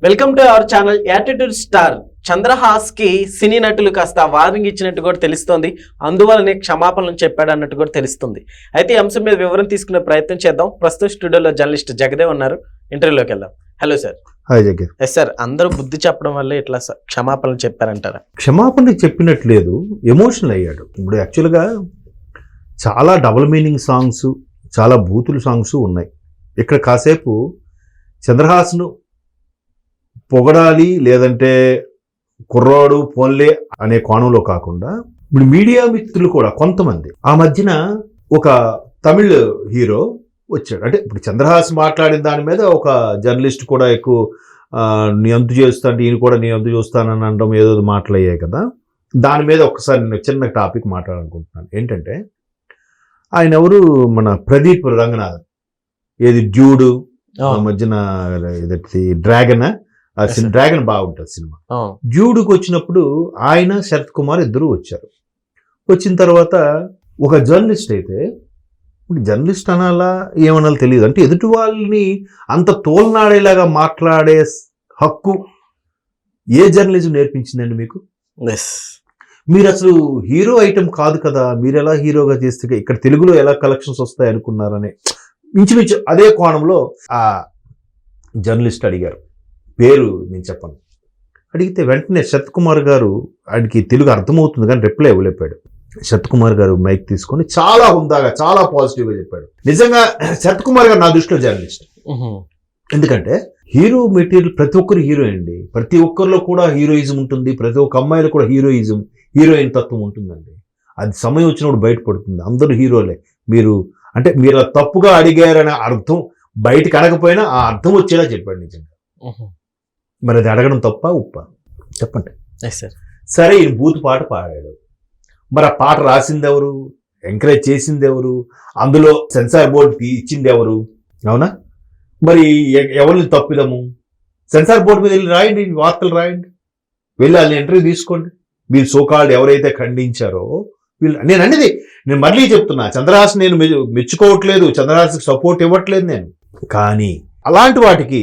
Welcome to our channel. Attitude star Chandrahas కి సినీ నటులు కాస్త వార్నింగ్ ఇచ్చినట్టు కూడా తెలుస్తోంది. అందువల్లనే క్షమాపణలు చెప్పాడు అన్నట్టు కూడా తెలుస్తుంది. అయితే ఈ అంశం మీద వివరం తీసుకునే ప్రయత్నం చేద్దాం. ప్రస్తుతం స్టూడియోలో జర్నలిస్ట్ జగదేవ్ ఉన్నారు. ఇంటర్వ్యూలోకి వెళ్దాం. Hello sir. Hi Jagdev. Yes sir, అందరూ బుద్ధి చెప్పడం వల్ల ఇట్లా క్షమాపణలు చెప్పారంటారా? క్షమాపణ చెప్పినట్లేదు, ఎమోషనల్ అయ్యాడు. ఇప్పుడు యాక్చువల్గా చాలా డబుల్ మీనింగ్ సాంగ్స్, చాలా బూతులు సాంగ్స్ ఉన్నాయి. ఇక్కడ కాసేపు చంద్రహాస్ను పొగడాలి, లేదంటే కుర్రాడు పోన్లే అనే కోణంలో కాకుండా ఇప్పుడు మీడియా మిత్రులు కూడా కొంతమంది ఆ మధ్యన ఒక తమిళ్ హీరో వచ్చాడు. అంటే ఇప్పుడు చంద్రహాస్ మాట్లాడిన దాని మీద ఒక జర్నలిస్ట్ కూడా ఎక్కువ నీ అంతు చేస్తాను, ఈయన కూడా నీ అంతు చూస్తానని అనడం ఏదో మాట్లాడాయి కదా. దాని మీద ఒకసారి నేను చిన్న టాపిక్ మాట్లాడాలనుకుంటున్నాను. ఏంటంటే ఆయన ఎవరు, మన ప్రదీప్ రంగనాథన్, ఏది డ్యూడు మధ్యన డ్రాగన్, డ్రాగన్ బాగుంటుంది సినిమా. డ్యూడుకి వచ్చినప్పుడు ఆయన శరత్ కుమార్ ఇద్దరు వచ్చారు. వచ్చిన తర్వాత ఒక జర్నలిస్ట్ అయితే, జర్నలిస్ట్ అనాలా ఏమనాలో తెలియదు, అంటే ఎదుటి వాళ్ళని అంత తోలనాడేలాగా మాట్లాడే హక్కు ఏ జర్నలిజం నేర్పించిందండి మీకు? మీరు అసలు హీరో ఐటమ్ కాదు కదా, మీరు ఎలా హీరోగా చేస్తే ఇక్కడ తెలుగులో ఎలా కలెక్షన్స్ వస్తాయి అనుకున్నారని ఇంచుమించు అదే కోణంలో ఆ జర్నలిస్ట్ అడిగారు. పేరు నేను చెప్పను. అడిగితే వెంటనే శరత్ కుమార్ గారు, ఆయనకి తెలుగు అర్థమవుతుంది కానీ రిప్లై ఇవ్వలేపాడు. శరత్ కుమార్ గారు మైక్ తీసుకొని చాలా హుందాగా, చాలా పాజిటివ్గా చెప్పాడు. నిజంగా శరత్ కుమార్ గారు నా దృష్టిలో జర్నలిస్ట్. ఎందుకంటే హీరో మెటీరియల్ ప్రతి ఒక్కరు హీరో అండి. ప్రతి ఒక్కరిలో కూడా హీరోయిజం ఉంటుంది. ప్రతి ఒక్క అమ్మాయిలో కూడా హీరోయిన్ తత్వం ఉంటుందండి. అది సమయం వచ్చినప్పుడు బయటపడుతుంది. అందరూ హీరోలే. మీరు మీరు తప్పుగా అడిగారనే అర్థం బయటకు అడగపోయినా ఆ అర్థం వచ్చేలా చెప్పాడు నిజంగా. మరి అది అడగడం తప్ప ఉప్ప చెప్పండి. సరే, ఈయన బూత్ పాట పాడాడు. మరి ఆ పాట రాసింది ఎవరు, ఎంకరేజ్ చేసింది ఎవరు, అందులో సెన్సార్ బోర్డు ఇచ్చింది ఎవరు? అవునా? మరి ఎవరిని తప్పిదము? సెన్సార్ బోర్డు మీద వెళ్ళి రాయండి, వార్తలు రాయండి, వెళ్ళి వాళ్ళని ఇంటర్వ్యూ తీసుకోండి. మీరు సోకాల్డ్ ఎవరైతే ఖండించారో వీళ్ళు, నేను మళ్ళీ చెప్తున్నా, చంద్రహాస్ నేను మెచ్చుకోవట్లేదు, చంద్రహాస్కి సపోర్ట్ ఇవ్వట్లేదు నేను. కానీ అలాంటి వాటికి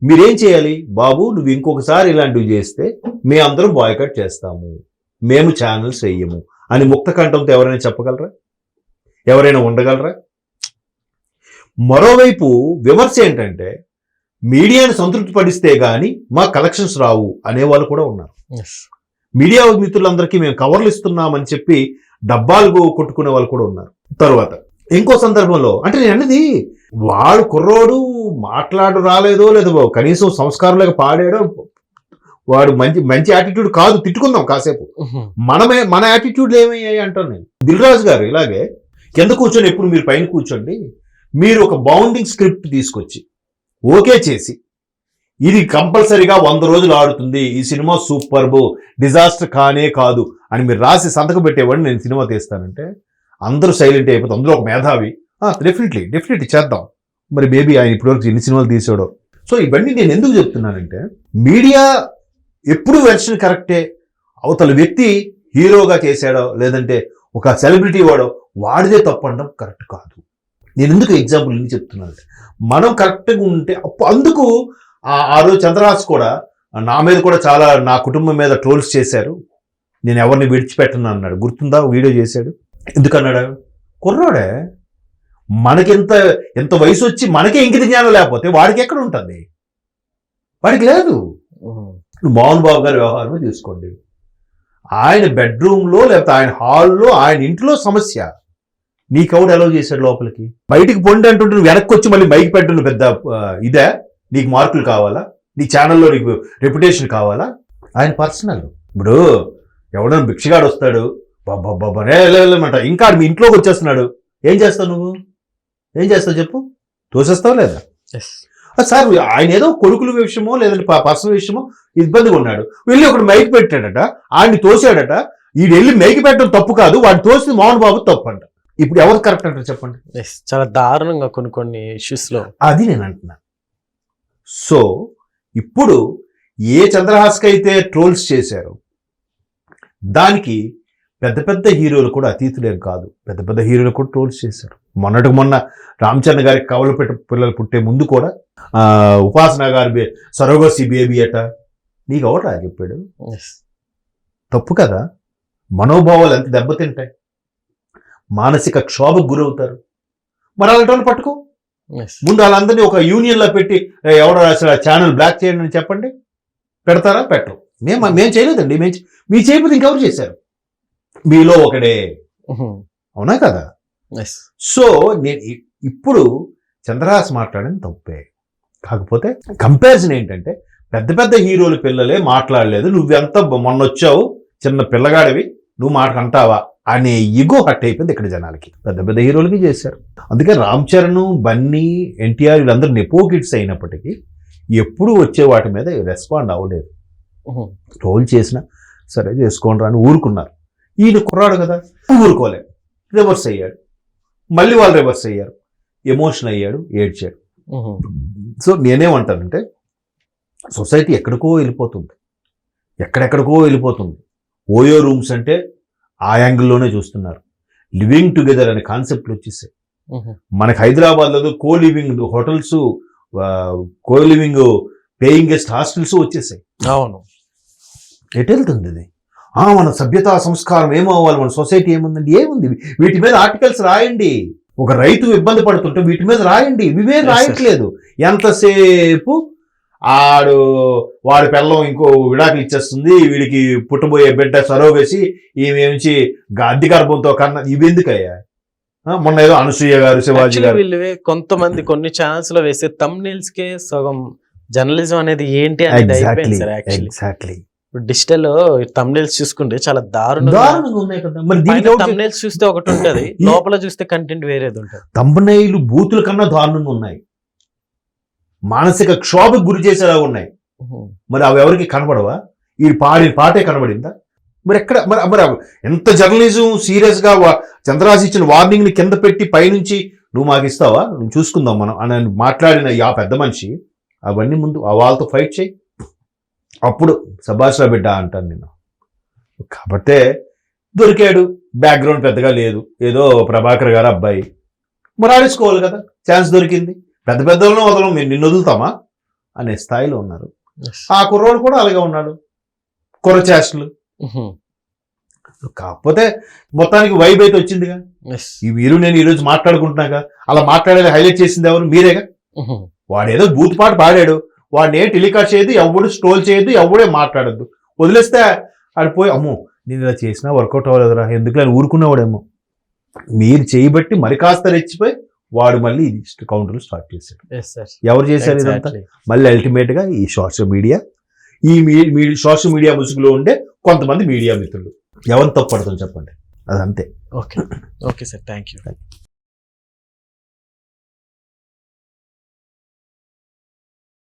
మీరేం చేయాలి? బాబు, నువ్వు ఇంకొకసారి ఇలాంటివి చేస్తే మేమందరం బాయ్కట్ చేస్తాము, మేము ఛానల్స్ వేయము అని ముక్త కంఠంతో ఎవరైనా చెప్పగలరా? ఎవరైనా ఉండగలరా? మరోవైపు విమర్శ ఏంటంటే, మీడియాని సంతృప్తి పడిస్తే గానీ మా కలెక్షన్స్ రావు అనేవాళ్ళు కూడా ఉన్నారు. మీడియా మిత్రులందరికీ మేము కవర్లు ఇస్తున్నామని చెప్పి డబ్బాలు కొట్టుకునే వాళ్ళు కూడా ఉన్నారు. తర్వాత ఇంకో సందర్భంలో, అంటే నేను అన్నది, వాడు కుర్రోడు మాట్లాడు రాలేదో లేదో, కనీసం సంస్కారం లేక పాడాడో, వాడు మంచి యాటిట్యూడ్ కాదు, తిట్టుకుందాం కాసేపు. మన యాటిట్యూడ్లు ఏమయ్యాయి అంటాను నేను. దిల్ రాజు గారు ఇలాగే కింద కూర్చొని, ఎప్పుడు మీరు పైన కూర్చోండి, మీరు ఒక బౌండింగ్ స్క్రిప్ట్ తీసుకొచ్చి ఓకే చేసి, ఇది కంపల్సరీగా 100 రోజులు ఆడుతుంది, ఈ సినిమా సూపర్బ్, డిజాస్టర్ కానే కాదు అని మీరు రాసి సంతకం పెట్టేవాడిని నేను సినిమా తీస్తానంటే అందరూ సైలెంట్ అయిపోతుంది. అందులో ఒక మేధావి డెఫినెట్లీ చేద్దాం. మరి బేబీ ఆయన ఇప్పటివరకు ఎన్ని సినిమాలు తీసాడో. సో ఇవన్నీ నేను ఎందుకు చెప్తున్నానంటే, మీడియా ఎప్పుడు వెర్షన్ కరెక్టే, అవతల వ్యక్తి హీరోగా చేశాడో లేదంటే ఒక సెలబ్రిటీ వాడో వాడిదే తప్పు అనడం కరెక్ట్ కాదు. నేను ఎందుకు ఎగ్జాంపుల్ ఎందుకు చెప్తున్నానంటే, మనం కరెక్ట్గా ఉంటే అందుకు ఆ రోజు చంద్రహాస్ కూడా నా మీద కూడా చాలా, నా కుటుంబం మీద ట్రోల్స్ చేశారు, నేను ఎవరిని విడిచిపెట్టను అన్నాడు. గుర్తుందా? వీడియో చేశాడు. ఎందుకన్నాడు? కుర్రాడే, ఎంత వయసు వచ్చి మనకే ఇంకిత జ్ఞానం లేకపోతే వాడికి ఎక్కడ ఉంటుంది? వాడికి లేదు. మోహన్ బాబు గారి వ్యవహారమే తీసుకోండి. ఆయన బెడ్రూమ్లో లేకపోతే ఆయన హాల్లో, ఆయన ఇంట్లో సమస్య, నీకెవడు అలౌ చేశాడు లోపలికి? బయటికి పొండి అంటుంటే నువ్వు వెనక్కి వచ్చి మళ్ళీ మైక్ పెట్టు, పెద్ద ఇదే నీకు మార్కులు కావాలా, నీ ఛానల్లో నీకు రెప్యుటేషన్ కావాలా? ఆయన పర్సనల్. ఇప్పుడు ఎవడన్నా భిక్షగాడు వస్తాడు, బాబామంట, ఇంకా మీ ఇంట్లోకి వచ్చేస్తున్నాడు, ఏం చేస్తావు నువ్వు? ఏం చేస్తావు చెప్పు? తోసేస్తావు లేదా? సార్, ఆయన ఏదో కొడుకుల విషయమో లేదంటే పర్సనల్ విషయమో ఇబ్బందిగా ఉన్నాడు, వెళ్ళి ఒకటి మైక్ పెట్టాడట, ఆయన్ని తోసాడట, ఈడు వెళ్ళి మైక్ పెట్టడం తప్పు కాదు, వాడిని తోసి మోహన్ బాబు తప్పు అంట. ఇప్పుడు ఎవరు కరెక్ట్ అంటారు చెప్పండి? చాలా దారుణంగా కొన్ని ఇష్యూస్ లో అది నేను అంటున్నా. సో ఇప్పుడు ఏ చంద్రహాస్కి అయితే ట్రోల్స్ చేశారో దానికి పెద్ద పెద్ద హీరోలు కూడా అతీతులేం కాదు, పెద్ద పెద్ద హీరోలు కూడా ట్రోల్స్ చేశారు. మొన్న రామ్ చరణ్ గారికి కవలు పిల్లలు పుట్టే ముందు కూడా ఉపాసన గారి సరోగసి బేబీ అట, నీకు ఎవరా చెప్పాడు? తప్పు కదా. మనోభావాలు ఎంత దెబ్బతింటాయి, మానసిక క్షోభకు గురవుతారు. మరి అలాంటి వాళ్ళు పట్టుకో, ముందు వాళ్ళందరినీ ఒక యూనియన్లో పెట్టి ఎవరో అసలు ఛానల్ బ్లాక్ చేయండి అని చెప్పండి, పెడతారా? పెట్టరు. మేము చేయలేదండి, మీ చేయకపోతే ఇంకెవరు చేశారు? మీలో ఒకడే, అవునా కదా? సో నేను ఇప్పుడు చంద్రహాస్ మాట్లాడింది తప్పే. కాకపోతే కంపారిజన్ ఏంటంటే పెద్ద పెద్ద హీరోల పిల్లలే మాట్లాడలేదు, నువ్వెంత మొన్నొచ్చావు చిన్న పిల్లగాడివి నువ్వు మాట అంటావా అనే ఇగో హట్ అయిపోయింది ఇక్కడ జనాలకి. పెద్ద పెద్ద హీరోలకి చేశారు. అందుకే రామ్ చరణ్, బన్నీ, ఎన్టీఆర్ వీళ్ళందరూ నెపో కిడ్స్ అయినప్పటికీ ఎప్పుడు వచ్చే వాటి మీద రెస్పాండ్ అవ్వలేదు. రోల్ చేసినా సరే చేసుకోండి అని ఊరుకున్నారు. ఈయన కుర్రాడు కదా, ఊరుకోలే, రివర్స్ అయ్యాడు. మళ్ళీ వాళ్ళు రివర్స్ అయ్యారు, ఎమోషన్ అయ్యాడు, ఏడ్చాడు. సో నేనేమంటానంటే సొసైటీ ఎక్కడికో వెళ్ళిపోతుంది, ఎక్కడెక్కడికో వెళ్ళిపోతుంది. ఓయో రూమ్స్ అంటే ఆ యాంగిల్లోనే చూస్తున్నారు. లివింగ్ టుగెదర్ అనే కాన్సెప్ట్లు వచ్చేసాయి. మనకి హైదరాబాద్లో co living hotels, co living paying guest hostels వచ్చేసాయి. అవును, ఎటు వెళ్తుంది ఇది? మన సభ్యతా సంస్కారం ఏమవ్వాలి, మన సొసైటీ ఏముందండి? ఏముంది? వీటి మీద ఆర్టికల్స్ రాయండి. ఒక రైతు ఇబ్బంది పడుతుంటే వీటి మీద రాయండి. ఇవే రాయట్లేదు. ఎంతసేపు వాడి పిల్లం ఇంకో విడాకులు ఇచ్చేస్తుంది, వీడికి పుట్టబోయే బిడ్డ సరోగసి, ఈమె అద్దె గర్భంతో కన్నా, ఇవి ఎందుకయ్యా? మొన్న ఏదో అనసూయ గారు, శివాజీ గారు, కొంతమంది కొన్ని ఛానల్స్ లో వేసే థంబ్నెయిల్స్ కే సగం జర్నలిజం అనేది ఏంటి అనేది అయిపోయింది సార్. ఎగ్జాక్ట్లీ డిజిటల్ థంబ్నెయిల్స్ చూసుకుంటే చాలా దారుణంగా ఉన్నాయి కదా. మరి థంబ్నెయిల్స్ చూస్తే ఒకటి ఉంటది, లోపల చూస్తే కంటెంట్ వేరేది ఉంటది. థంబ్నెయిల్ బూతుల కన్నా దారుణంగా ఉన్నాయి, మానసిక క్షోభకు గురి చేసేలా ఉన్నాయి. మరి అవి ఎవరికి కనబడవా? ఈ పాటే కనబడిందా? మరి ఎక్కడ మరి ఎంత జర్నలిజం సీరియస్ గా చంద్రహాస్ ఇచ్చిన వార్నింగ్ ని కింద పెట్టి పైనుంచి నువ్వు మాకు ఇస్తావా, నువ్వు చూసుకుందాం మనం అని మాట్లాడిన ఆ పెద్ద మనిషి, అవన్నీ ముందు వాళ్ళతో ఫైట్ చేయి, అప్పుడు సభాష్ రా బిడ్డ అంటాను నేను. కాబట్టే దొరికాడు, బ్యాక్గ్రౌండ్ పెద్దగా లేదు, ఏదో ప్రభాకర్ గారు అబ్బాయి, మరి ఆడేసుకోవాలి కదా, ఛాన్స్ దొరికింది. పెద్ద పెద్దలను వదలం, మీరు నిన్ను వదులుతామా అనే స్థాయిలో ఉన్నారు. ఆ కుర్రోడు కూడా అలాగే ఉన్నాడు, కుర్ర చేష్టలు. కాకపోతే మొత్తానికి వైబ్ అయితే వచ్చిందిగా. ఈ మీరు నేను ఈరోజు మాట్లాడుకుంటున్నాగా, అలా మాట్లాడేది హైలైట్ చేసింది ఎవరు? మీరేగా. వాడేదో బూత్ పాట పాడాడు, వాడిని ఏ టెలికాస్ట్ చేయదు, ఎవడు స్ట్రోల్ చేయొద్దు, ఎవడే మాట్లాడద్దు, వదిలేస్తే ఆడిపోయి అమ్మో నేను ఇలా చేసినా వర్కౌట్ అవ్వలేదురా ఎందుకు అని ఊరుకునేవాడేమో. మీరు చేయబట్టి మరి కాస్త రెచ్చిపోయి వాడు మళ్ళీ కౌంటర్లు స్టార్ట్ చేశాడు. ఎవరు చేశారు ఇదంతా? మళ్ళీ అల్టిమేట్ గా ఈ సోషల్ మీడియా, ఈ సోషల్ మీడియా ముసుగులో ఉండే కొంతమంది మీడియా మిత్రులు. ఎవరిని తప్పు పడతాం చెప్పండి, అదంతే. Okay sir, thank you.